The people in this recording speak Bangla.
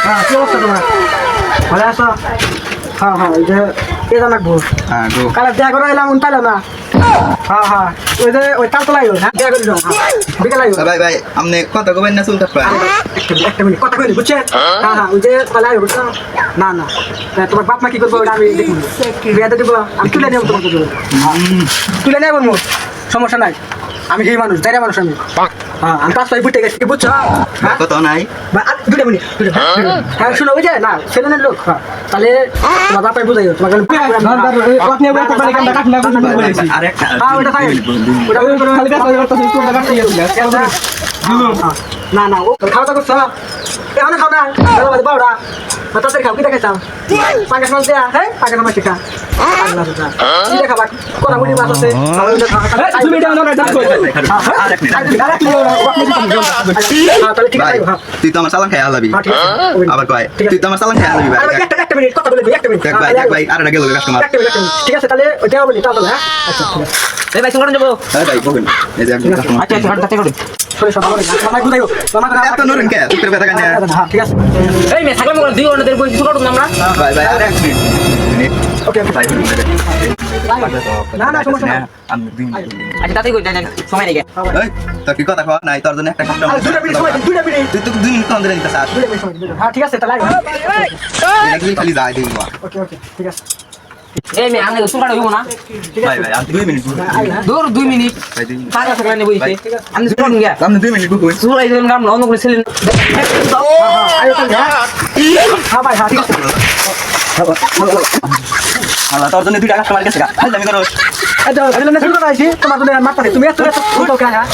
হ্যাঁ কি অবস্থা তোমার ভালো আছো হ্যাঁ হ্যাঁ ওই যে কে জানাক ভোর হ্যাঁ গো কাল দেখা করে এলাম উন পাইলাম না হ্যাঁ হ্যাঁ ওই যে ওই তাল তোলাই হ্যাঁ দেখা করে যাও বিকেল আইও ভাই ভাই আপনি কথা কবেন না চুলটা প্রায় একটা মিনিট কথা কইলি বুঝছে হ্যাঁ হ্যাঁ ওই যে তাহলে আইও বুঝছো না না তোমার বাপ মা কি করবো ওটা আমি দেখুন বিয়াতে দিব আমি তুলে নেব তোমাকে দেবো তুলে নেব সমস্যা নাই আমি এই মানুষ দাঁড়িয়ে মানুষ আমি হ্যাঁ আমি পাঁচ পাই বুঝতে গেছি বুঝছো হ্যাঁ কত নাই দুটা মিনিট হ্যাঁ শুনো ওই যে না ছেলেনের লোক তাহলে তোমার বাপাই বুঝাই তোমাকে আরেকটা হ্যাঁ ওটা খাই না না ও খাওয়া দাওয়া করছো এখন খাও না বারোটা তাদের খাও কি দেখাইছাও পাঁচ মাছ দেয়া হ্যাঁ পাঁচ মাছ শেখা কি দেখাবা কলা মুড়ি মাছ আছে তাহলে ঠিক আছে তুই তো আমার সালাম খাই আলাবি আবার কয় তুই তো আমার সালাম খাই আলাবি ভাই একটা মিনিট কথা বলে একটা মিনিট দেখ ভাই আর গেল কাস্টমার ঠিক আছে তাহলে ওইটা বলি তাহলে হ্যাঁ আচ্ছা ঠিক আছে এই ভাই তুমি যাবো হ্যাঁ ভাই বলুন এই যে একজন কাস্টমার আচ্ছা আচ্ছা হাঁটতে করে সরে সব বলে মামা বুঝাইও মামা এত নরম কে তুই কথা কানে হ্যাঁ ঠিক আছে এই মে থাকলাম বল দুই ঘন্টা ধরে বই কিছু করুন আমরা ভাই ভাই আর এক মিনিট ওকে ভাই না না সমস্যা নাই আমি দিন আচ্ছা তাতেই কই জানেন সময় নেই এই তোর কি কথা কয় নাই তোর জন্য একটা কাস্টমার দুটা মিনিট সময় দুটা মিনিট তুই তো 2 মিনিট কম দিতে স্যার দুটা মিনিট সময় হ্যাঁ ঠিক আছে তাহলে তুই খালি যাই দিন ওকে ওকে ঠিক আছে এই মে আমি তো কাটা হইব না ঠিক ভাই আছে ভাই আর 2 মিনিট আই হ্যাঁ দূর 2 মিনিট ভাই দিন পাঁচ টাকা নেব হইছে আমি তো করুন গিয়া আপনি 2 মিনিট বুকুন সুরাই দেন গাম অন্য করে ছিলেন আইও তাহলে হ্যাঁ ভাই হ্যাঁ ঠিক আছে আল্লাহ তোর জন্য দুইটা কাস্টমার গেছে খালি আমি করো আচ্ছা আমি না শুরু করাইছি তোমার জন্য মারতে তুমি এত এত কে হ্যাঁ